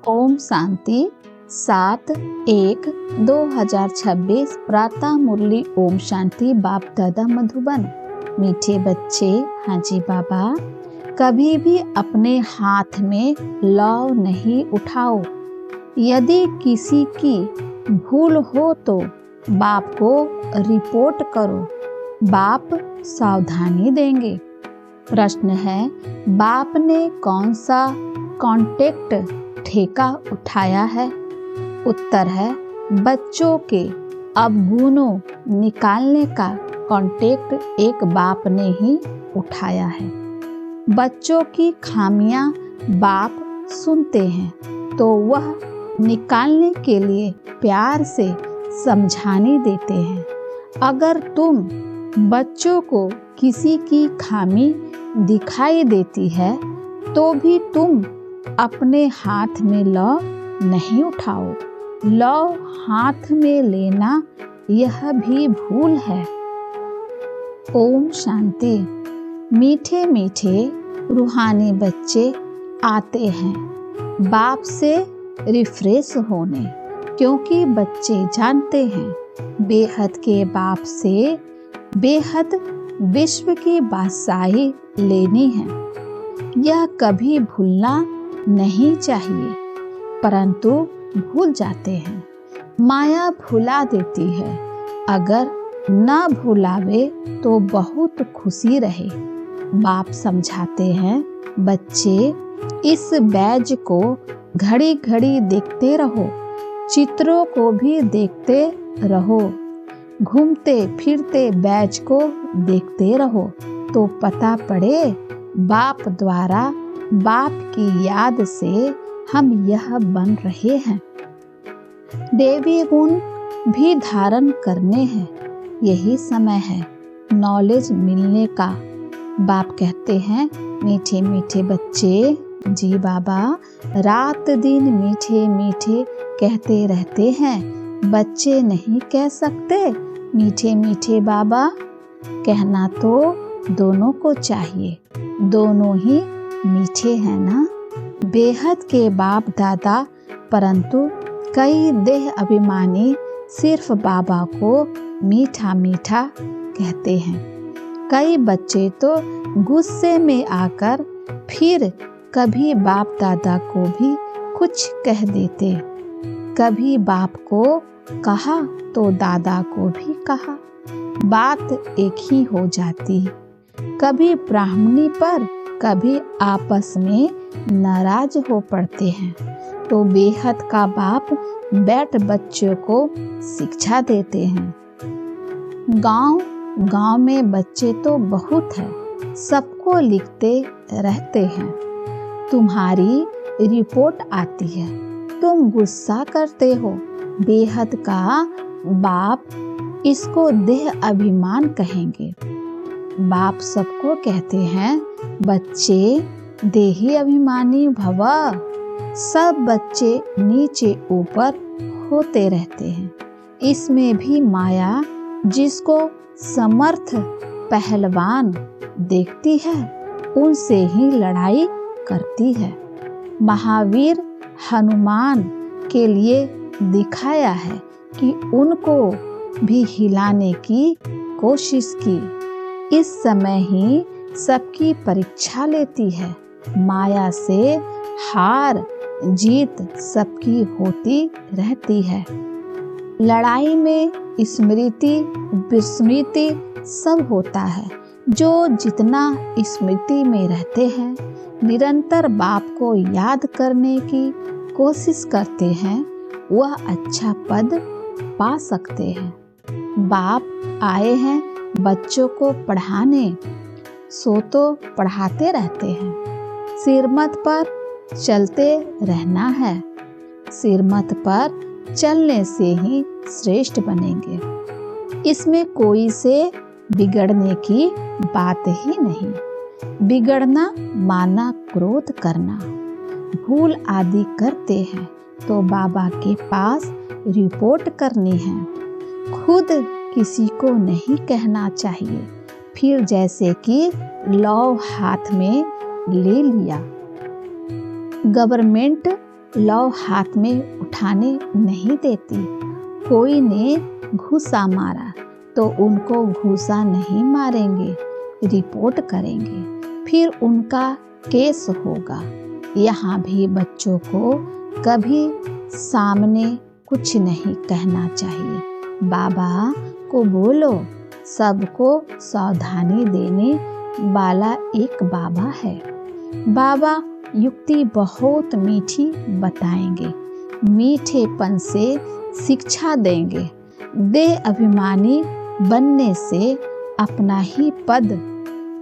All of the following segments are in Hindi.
ओम शांति 7/1/2026 प्रातः मुरली ओम शांति बाप दादा मधुबन। मीठे बच्चे, हाँ जी बाबा, कभी भी अपने हाथ में लौ नहीं उठाओ। यदि किसी की भूल हो तो बाप को रिपोर्ट करो, बाप सावधानी देंगे। प्रश्न है, बाप ने कौन सा कॉन्टेक्ट ठेका उठाया है? उत्तर है, बच्चों के अवगुणों निकालने का कॉन्टेक्ट एक बाप ने ही उठाया है। बच्चों की खामियां बाप सुनते हैं तो वह निकालने के लिए प्यार से समझाने देते हैं। अगर तुम बच्चों को किसी की खामी दिखाई देती है तो भी तुम अपने हाथ में लौ नहीं उठाओ। लौ हाथ में लेना यह भी भूल है। ओम शांति। मीठे मीठे रूहानी बच्चे आते हैं बाप से रिफ्रेश होने, क्योंकि बच्चे जानते हैं बेहद के बाप से बेहद विश्व की बादशाही लेनी है। यह कभी भूलना नहीं चाहिए, परंतु भूल जाते हैं। माया भुला देती है। अगर न भुलावे तो बहुत खुशी रहे। बाप समझाते हैं, बच्चे इस बैज को घड़ी घड़ी देखते रहो, चित्रों को भी देखते रहो, घूमते फिरते बैज को देखते रहो तो पता पड़े बाप द्वारा बाप की याद से हम यह बन रहे हैं। देवी गुण भी धारण करने हैं। यही समय है नॉलेज मिलने का। बाप कहते हैं, मीठे मीठे बच्चे, जी बाबा, रात दिन मीठे मीठे कहते रहते हैं। बच्चे नहीं कह सकते मीठे मीठे बाबा? कहना तो दोनों को चाहिए, दोनों ही मीठे हैं ना। बेहद के बाप दादा, परंतु कई देह अभिमानी सिर्फ बाबा को मीठा मीठा कहते हैं। कई बच्चे तो गुस्से में आकर फिर कभी बाप दादा को भी कुछ कह देते, कभी बाप को कहा तो दादा को भी कहा, बात एक ही हो जाती। कभी ब्राह्मणी पर कभी आपस में नाराज हो पड़ते हैं तो बेहद का बाप बैठ बच्चों को शिक्षा देते हैं। गांव में बच्चे तो बहुत हैं, सबको लिखते रहते हैं। तुम्हारी रिपोर्ट आती है, तुम गुस्सा करते हो। बेहद का बाप इसको देह अभिमान कहेंगे। बाप सबको कहते हैं, बच्चे देही अभिमानी भव। सब बच्चे नीचे ऊपर होते रहते हैं। इसमें भी माया जिसको समर्थ पहलवान देखती है उनसे ही लड़ाई करती है। महावीर हनुमान के लिए दिखाया है कि उनको भी हिलाने की कोशिश की। इस समय ही सबकी परीक्षा लेती है। माया से हार जीत सबकी होती रहती है। लड़ाई में स्मृति विस्मृति सब होता है। जो जितना स्मृति में रहते हैं, निरंतर बाप को याद करने की कोशिश करते हैं, वह अच्छा पद पा सकते हैं। बाप आए हैं बच्चों को पढ़ाने, सो तो पढ़ाते रहते हैं। सिरमत पर चलते रहना है। सिरमत पर चलने से ही श्रेष्ठ बनेंगे। इसमें कोई से बिगड़ने की बात ही नहीं। बिगड़ना माना क्रोध करना। भूल आदि करते हैं तो बाबा के पास रिपोर्ट करनी है। खुद किसी को नहीं कहना चाहिए। फिर जैसे कि लौ हाथ में ले लिया। गवर्नमेंट लौ हाथ में उठाने नहीं देती। कोई ने घूसा मारा तो उनको घूसा नहीं मारेंगे, रिपोर्ट करेंगे, फिर उनका केस होगा। यहाँ भी बच्चों को कभी सामने कुछ नहीं कहना चाहिए। बाबा को बोलो, सबको सावधानी देने वाला एक बाबा है। बाबा युक्ति बहुत मीठी बताएंगे, मीठेपन से शिक्षा देंगे। देह अभिमानी बनने से अपना ही पद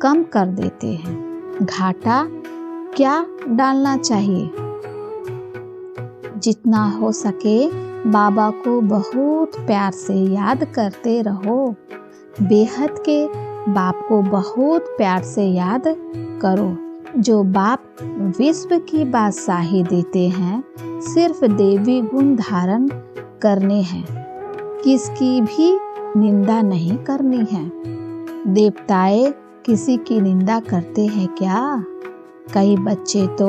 कम कर देते हैं। घाटा क्या डालना चाहिए? जितना हो सके बाबा को बहुत प्यार से याद करते रहो। बेहद के बाप को बहुत प्यार से याद करो। जो बाप विश्व की बादशाही देते हैं, सिर्फ देवी गुण धारण करने हैं, किसकी भी निंदा नहीं करनी है। देवताएं किसी की निंदा करते हैं क्या? कई बच्चे तो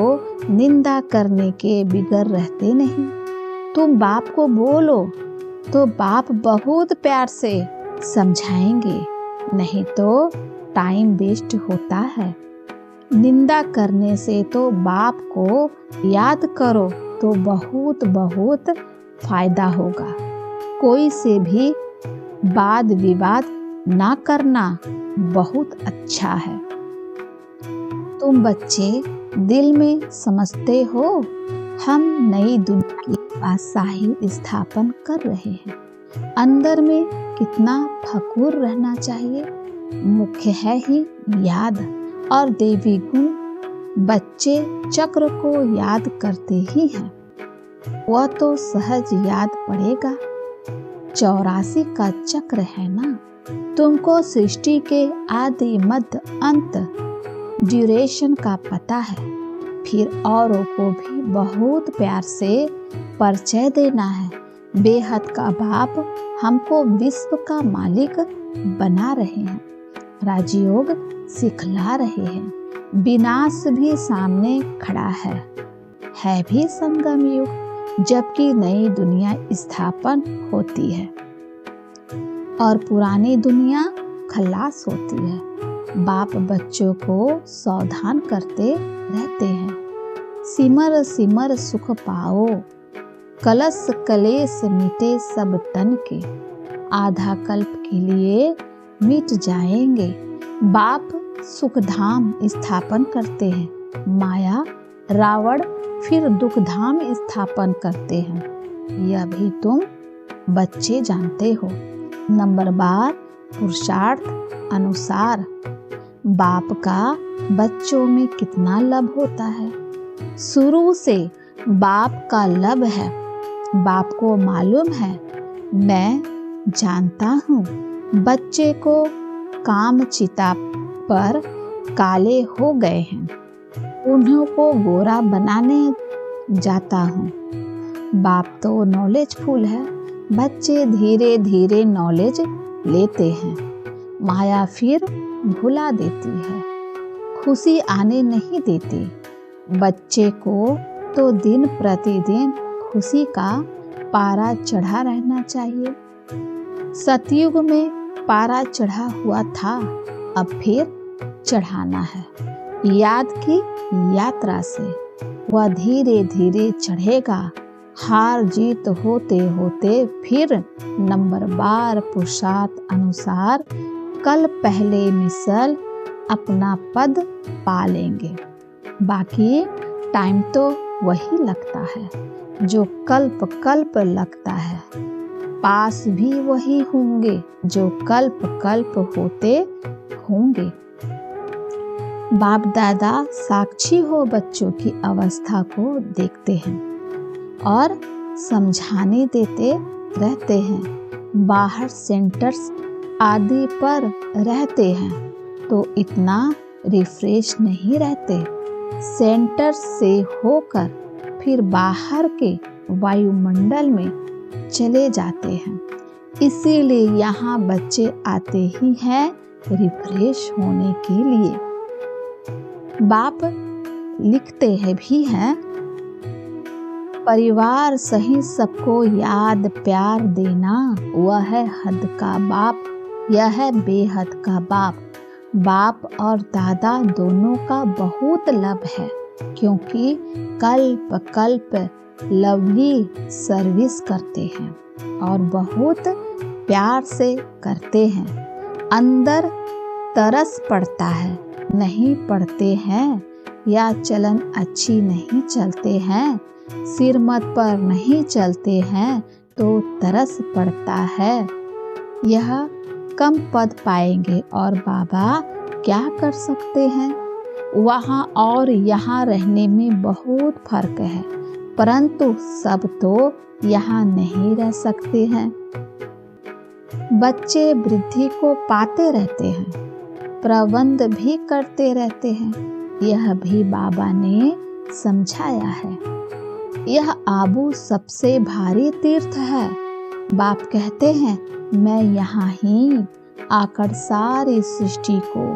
निंदा करने के बिगड़ रहते नहीं। तुम बाप को बोलो तो बाप बहुत प्यार से समझाएंगे, नहीं तो टाइम वेस्ट होता है। निंदा करने से तो बाप को याद करो तो बहुत बहुत फायदा होगा। कोई से भी वाद विवाद ना करना बहुत अच्छा है। तुम बच्चे दिल में समझते हो हम नई दुनिया की बादशाही स्थापन कर रहे हैं। अंदर में कितना फखूर रहना चाहिए। मुख्य है ही याद और देवी गुण। बच्चे चक्र को याद करते ही हैं, वह तो सहज याद पड़ेगा। 84 का चक्र है ना। तुमको सृष्टि के आदि मध्य अंत ड्यूरेशन का पता है। फिर औरों को भी बहुत प्यार से परिचय देना है। बेहद का बाप हमको विश्व का मालिक बना रहे हैं, राजयोग सिखला रहे हैं। विनाश भी सामने खड़ा है भी संगम युग, जबकि नई दुनिया स्थापन होती है और पुरानी दुनिया खलास होती है। बाप बच्चों को सावधान करते रहते हैं। सिमर सिमर सुख पाओ, कलश कलेश मिटे सब तन के। आधा कल्प के लिए मिट जाएंगे। बाप सुख धाम स्थापन करते हैं। माया रावण फिर दुख धाम स्थापन करते हैं। यह भी तुम बच्चे जानते हो। नंबर 12 पुरुषार्थ अनुसार बाप का बच्चों में कितना लब होता है। शुरू से बाप का लब है। बाप को मालूम है, मैं जानता हूँ बच्चे को काम चिता पर काले हो गए हैं, उन्हीं को गोरा बनाने जाता हूँ। बाप तो नॉलेजफुल है। बच्चे धीरे धीरे नॉलेज लेते हैं। माया फिर भुला देती है, खुशी आने नहीं देती। बच्चे को तो दिन प्रतिदिन खुशी का पारा चढ़ा रहना चाहिए। सतयुग में पारा चढ़ा हुआ था, अब फिर चढ़ाना है। याद की यात्रा से वह धीरे धीरे चढ़ेगा। हार जीत होते होते फिर नंबर 12 पुरुषार्थ अनुसार कल पहले मिसल अपना पद पा लेंगे। बाकी टाइम तो वही लगता है जो कल्प कल्प लगता है। पास भी वही होंगे जो कल्प कल्प होते होंगे। बाप दादा साक्षी हो बच्चों की अवस्था को देखते हैं और समझाने देते रहते हैं। बाहर सेंटर्स आदि पर रहते हैं तो इतना रिफ्रेश नहीं रहते। सेंटर से होकर फिर बाहर के वायुमंडल में चले जाते हैं। इसीलिए यहाँ बच्चे आते ही हैं रिफ्रेश होने के लिए। बाप लिखते हैं भी हैं, परिवार सही सबको याद प्यार देना, वह है हद का बाप, यह है बेहद का बाप। बाप और दादा दोनों का बहुत लब है, क्योंकि कल्प कल्प लवली सर्विस करते हैं और बहुत प्यार से करते हैं। अंदर तरस पड़ता है, नहीं पड़ते हैं, या चलन अच्छी नहीं चलते हैं, सिर मत पर नहीं चलते हैं तो तरस पड़ता है। यह कम पद पाएंगे और बाबा क्या कर सकते हैं। वहाँ और यहाँ रहने में बहुत फर्क है, परंतु सब तो यहाँ नहीं रह सकते हैं। बच्चे वृद्धि को पाते रहते हैं, प्रबंध भी करते रहते हैं, यह भी बाबा ने समझाया है। यह आबू सबसे भारी तीर्थ है। बाप कहते हैं, मैं यहाँ ही आकर सारी सृष्टि को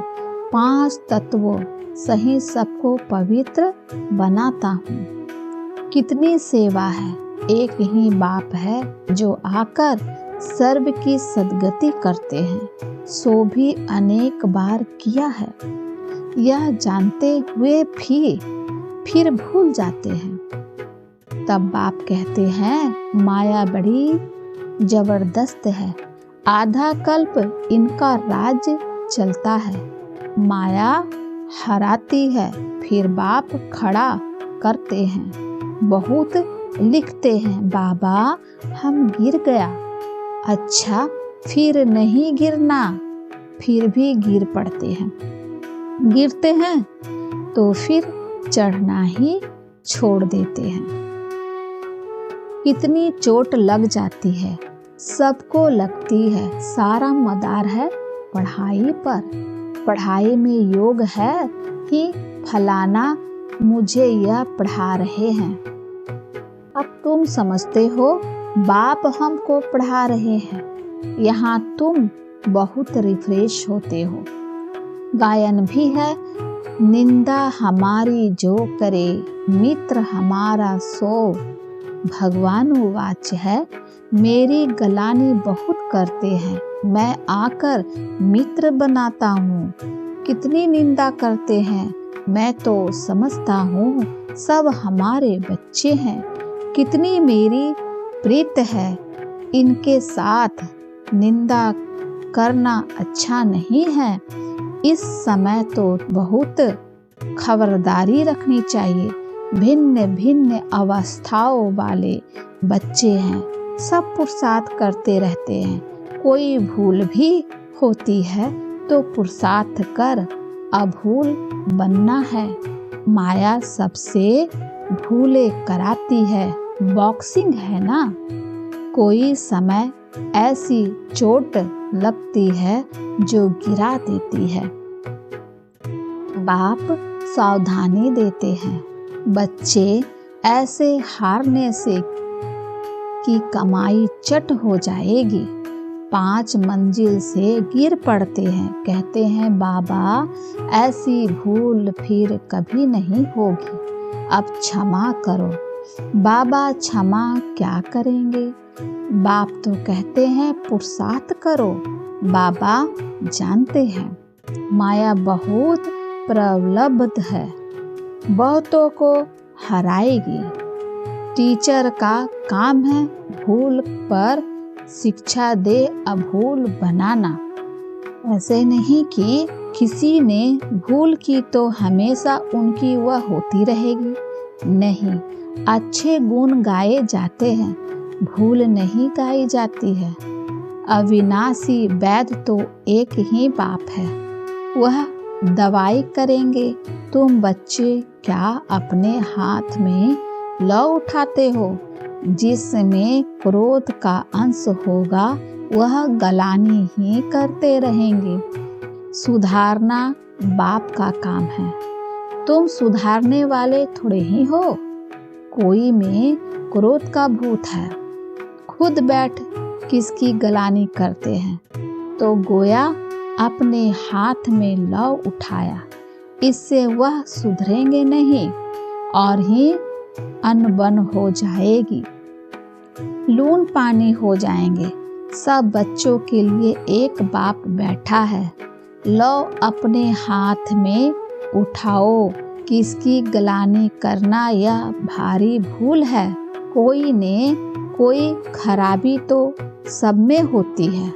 5 तत्वों सही सबको पवित्र बनाता हूँ। कितनी सेवा है। एक ही बाप है जो आकर सर्व की सद्गति करते हैं, सो भी अनेक बार किया है। यह जानते हुए भी फिर भूल जाते हैं। तब बाप कहते हैं, माया बड़ी जबरदस्त है, आधा कल्प इनका राज्य चलता है। माया हराती है, फिर बाप खड़ा करते हैं। बहुत लिखते हैं, बाबा हम गिर गया। अच्छा, फिर नहीं गिरना, फिर भी गिर पड़ते हैं। गिरते हैं तो फिर चढ़ना ही छोड़ देते हैं। कितनी चोट लग जाती है, सबको लगती है। सारा मदार है पढ़ाई पर, पढ़ाई में योग है कि फलाना मुझे यह पढ़ा रहे हैं। अब तुम समझते हो बाप हमको पढ़ा रहे हैं, यहाँ तुम बहुत रिफ्रेश होते हो। गायन भी है, निंदा हमारी जो करे, मित्र हमारा सो। भगवान वाच है, मेरी गलानी बहुत करते हैं, मैं आकर मित्र बनाता हूँ। कितनी निंदा करते हैं, मैं तो समझता हूँ सब हमारे बच्चे हैं। कितनी मेरी प्रीत है, इनके साथ निंदा करना अच्छा नहीं है। इस समय तो बहुत खबरदारी रखनी चाहिए। भिन्न भिन्न अवस्थाओं वाले बच्चे हैं, सब पुरुषार्थ करते रहते हैं। कोई भूल भी होती है तो पुरुषार्थ कर अभूल बनना है। माया सबसे भूले कराती है, बॉक्सिंग है ना। कोई समय ऐसी चोट लगती है जो गिरा देती है। बाप सावधानी देते हैं, बच्चे ऐसे हारने से कि कमाई चट हो जाएगी। 5 मंजिल से गिर पड़ते हैं, कहते हैं बाबा ऐसी भूल फिर कभी नहीं होगी, अब क्षमा करो। बाबा क्षमा क्या करेंगे। बाप तो कहते हैं पुरुषार्थ करो। बाबा जानते हैं माया बहुत प्रबल है, बहुतों को हराएगी। टीचर का काम है भूल पर शिक्षा दे, अभूल बनाना। ऐसे नहीं कि किसी ने भूल की तो हमेशा उनकी वह होती रहेगी, नहीं। अच्छे गुण गाए जाते हैं, भूल नहीं गाई जाती है। अविनाशी वैद्य तो एक ही बाप है, वह दवाई करेंगे। तुम बच्चे क्या अपने हाथ में लौ उठाते हो, जिसमें क्रोध का अंश होगा वह गलानी ही करते रहेंगे। सुधारना बाप का काम है, तुम सुधारने वाले थोड़े ही हो। कोई में क्रोध का भूत है, खुद बैठ किसकी गलानी करते हैं, तो गोया अपने हाथ में लौ उठाया। इससे वह सुधरेंगे नहीं और ही अनबन हो जाएगी, लून पानी हो जाएंगे। सब बच्चों के लिए एक बाप बैठा है, लो अपने हाथ में उठाओ, किसकी गलानी करना यह भारी भूल है। कोई ने कोई खराबी तो सब में होती है,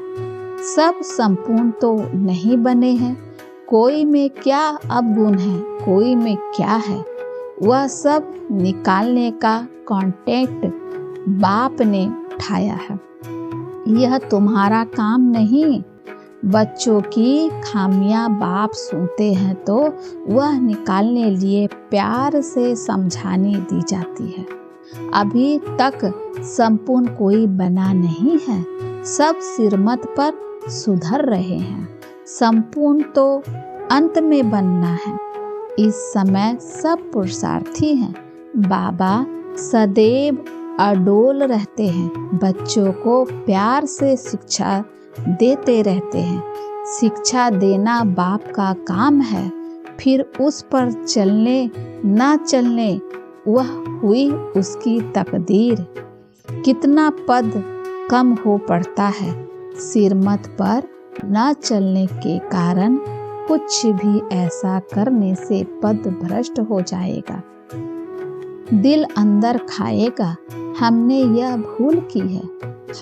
सब संपूर्ण तो नहीं बने हैं। कोई में क्या अवगुण है, कोई में क्या है, वह सब निकालने का कॉन्टेक्ट बाप ने उठाया है। यह तुम्हारा काम नहीं। बच्चों की खामियां बाप सुनते हैं तो वह निकालने लिए प्यार से समझानी दी जाती है। अभी तक संपूर्ण कोई बना नहीं है, सब सिरमत पर सुधर रहे हैं। संपूर्ण तो अंत में बनना है। इस समय सब पुरुषार्थी हैं। बाबा सदैव अडोल रहते हैं, बच्चों को प्यार से शिक्षा देते रहते हैं। शिक्षा देना बाप का काम है, फिर उस पर चलने न चलने वह हुई उसकी तकदीर। कितना पद कम हो पड़ता है, सिरमत पर न चलने के कारण कुछ भी ऐसा करने से पद भ्रष्ट हो जाएगा। दिल अंदर खाएगा, हमने यह भूल की है,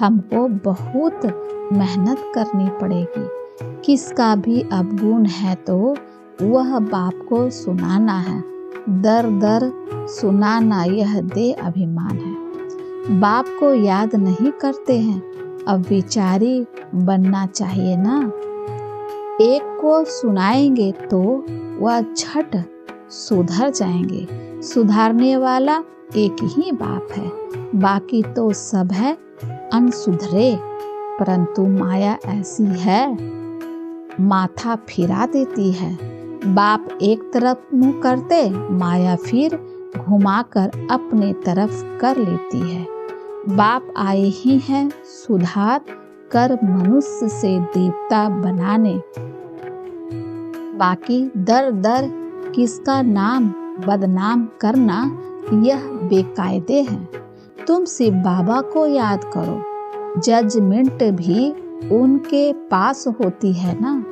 हमको बहुत मेहनत करनी पड़ेगी। किसका भी अवगुण है तो वह बाप को सुनाना है, दर दर सुनाना यह दे अभिमान है। बाप को याद नहीं करते हैं, अब विचारी बनना चाहिए ना। एक को सुनाएंगे तो वह झट सुधर जाएंगे। सुधारने वाला एक ही बाप है, बाकी तो सब है अनसुधरे। परंतु माया ऐसी है, माथा फिरा देती है। बाप एक तरफ मुंह करते, माया फिर घुमाकर अपने तरफ कर लेती है। बाप आए ही हैं सुधार कर मनुष्य से देवता बनाने। बाकी दर दर किसका नाम बदनाम करना यह बेकायदे है। तुम शिव बाबा को याद करो, जजमेंट भी उनके पास होती है ना।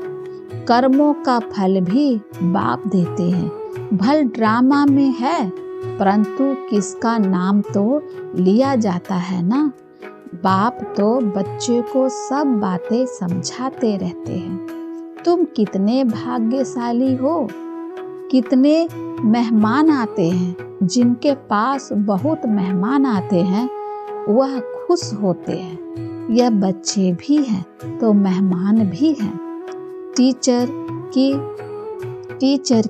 कर्मों का फल भी बाप देते हैं। भल ड्रामा में है, परंतु किसका नाम तो लिया जाता है ना। बाप तो बच्चे को सब बातें समझाते रहते हैं। तुम कितने भाग्यशाली हो, कितने मेहमान आते हैं। जिनके पास बहुत मेहमान आते हैं वह खुश होते हैं। यह बच्चे भी हैं तो मेहमान भी हैं। टीचर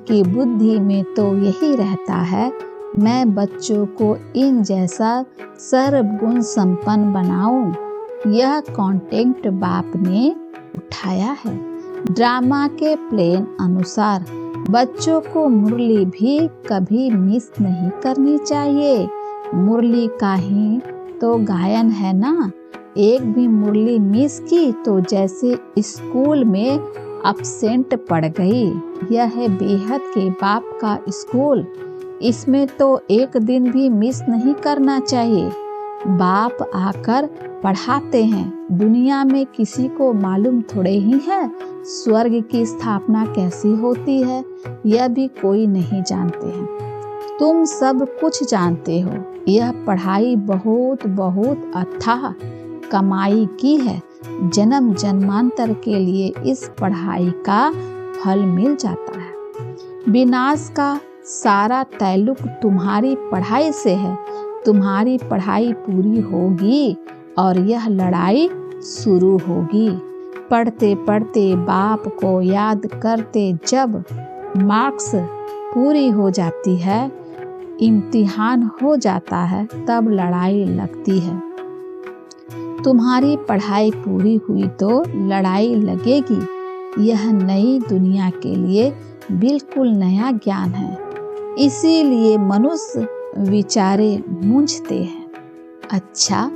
की बुद्धि में तो यही रहता है, मैं बच्चों को इन जैसा सर्वगुण संपन्न बनाऊं। यह कॉन्टेक्ट बाप ने उठाया है। ड्रामा के प्लान अनुसार बच्चों को मुरली भी कभी मिस नहीं करनी चाहिए। मुरली का ही तो गायन है ना। एक भी मुरली मिस की तो जैसे स्कूल में अपसेंट पड़ गई। यह है बेहद के बाप का स्कूल, इसमें तो एक दिन भी मिस नहीं करना चाहिए। बाप आकर पढ़ाते हैं। दुनिया में किसी को मालूम थोड़े ही है स्वर्ग की स्थापना कैसी होती है, यह भी कोई नहीं जानते हैं। तुम सब कुछ जानते हो। यह पढ़ाई बहुत बहुत अथाह कमाई की है। जन्म जन्मांतर के लिए इस पढ़ाई का फल मिल जाता है। विनाश का सारा ताल्लुक तुम्हारी पढ़ाई से है। तुम्हारी पढ़ाई पूरी होगी और यह लड़ाई शुरू होगी। पढ़ते पढ़ते बाप को याद करते जब मार्क्स पूरी हो जाती है, इम्तिहान हो जाता है, तब लड़ाई लगती है। तुम्हारी पढ़ाई पूरी हुई तो लड़ाई लगेगी। यह नई दुनिया के लिए बिल्कुल नया ज्ञान है, इसीलिए मनुष्य विचारे मूंझते हैं। अच्छा,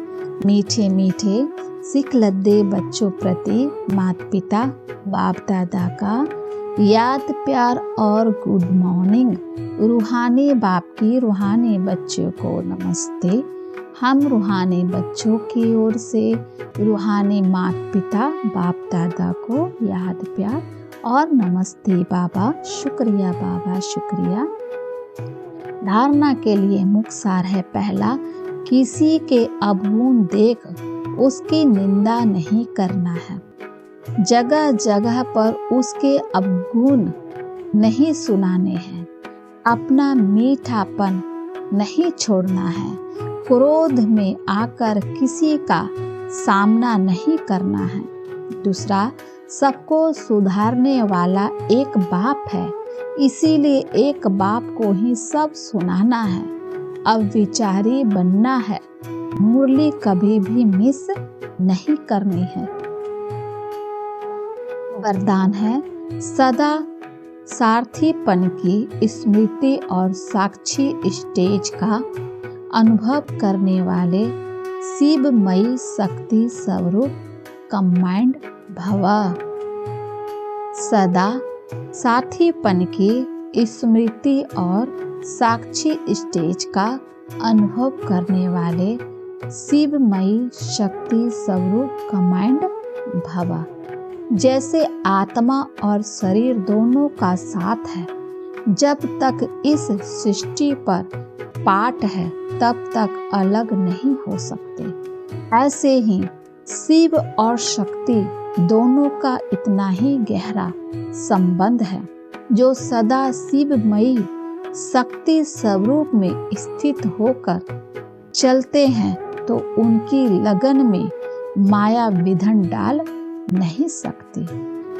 मीठे मीठे सिख लद्दे बच्चों प्रति माता पिता बाप दादा का याद, प्यार और गुड मॉर्निंग। रूहानी बाप की रूहानी बच्चों को नमस्ते। हम रूहानी बच्चों की ओर से रूहानी माता पिता बाप दादा को याद, प्यार और नमस्ते बाबा, शुक्रिया बाबा, शुक्रिया। धारणा के लिए मुख्य सार है पहला, किसी के अवगुण देख उसकी निंदा नहीं करना है। जगह जगह पर उसके अवगुण नहीं सुनाने हैं। अपना मीठापन नहीं छोड़ना है। क्रोध में आकर किसी का सामना नहीं करना है। दूसरा, सबको सुधारने वाला एक बाप है, इसीलिए एक बाप को ही सब सुनाना है। अब विचारी बनना है, मुरली कभी भी मिस नहीं करनी है। वरदान है, सदा सारथीपन की स्मृति और साक्षी स्टेज का अनुभव करने वाले शिवमयी शक्ति स्वरूप कमांड भवा। सदा साथीपन की स्मृति और साक्षी स्टेज का अनुभव करने वाले शिवमयी शक्ति स्वरूप कमांड भवा। जैसे आत्मा और शरीर दोनों का साथ है, जब तक इस सृष्टि पर पाठ है तब तक अलग नहीं हो सकते। ऐसे ही शिव और शक्ति दोनों का इतना ही गहरा संबंध है। जो सदा शिवमयी शक्ति स्वरूप में स्थित होकर चलते हैं तो उनकी लगन में माया विघ्न डाल नहीं सकती।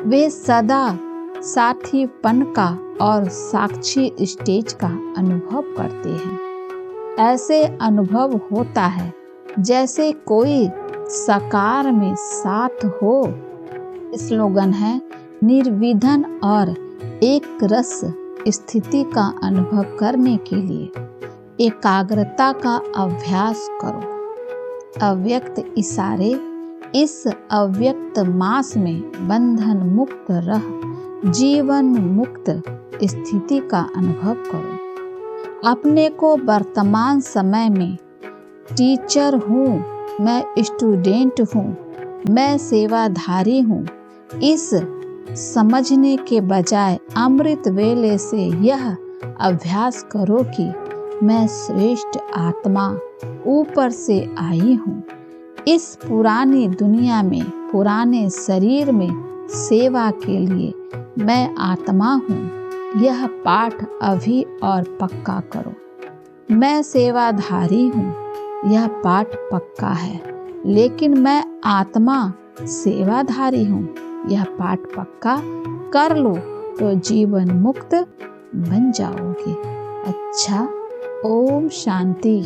वे सदा साथीपन का और साक्षी स्टेज का अनुभव करते हैं। ऐसे अनुभव होता है जैसे कोई साकार में साथ हो। स्लोगन है, निर्विघ्न और एक रस स्थिति का अनुभव करने के लिए एकाग्रता का अभ्यास करो। अव्यक्त इशारे, इस अव्यक्त मास में बंधन मुक्त रह जीवन मुक्त स्थिति का अनुभव करो। अपने को वर्तमान समय में टीचर हूँ, मैं स्टूडेंट हूँ, मैं सेवाधारी हूँ, इस समझने के बजाय अमृत वेले से यह अभ्यास करो कि मैं श्रेष्ठ आत्मा ऊपर से आई हूँ। इस पुरानी दुनिया में पुराने शरीर में सेवा के लिए मैं आत्मा हूँ। यह पाठ अभी और पक्का करो। मैं सेवाधारी हूँ, यह पाठ पक्का है, लेकिन मैं आत्मा सेवाधारी हूँ, यह पाठ पक्का कर लो तो जीवन मुक्त बन जाओगे। अच्छा, ओम शांति।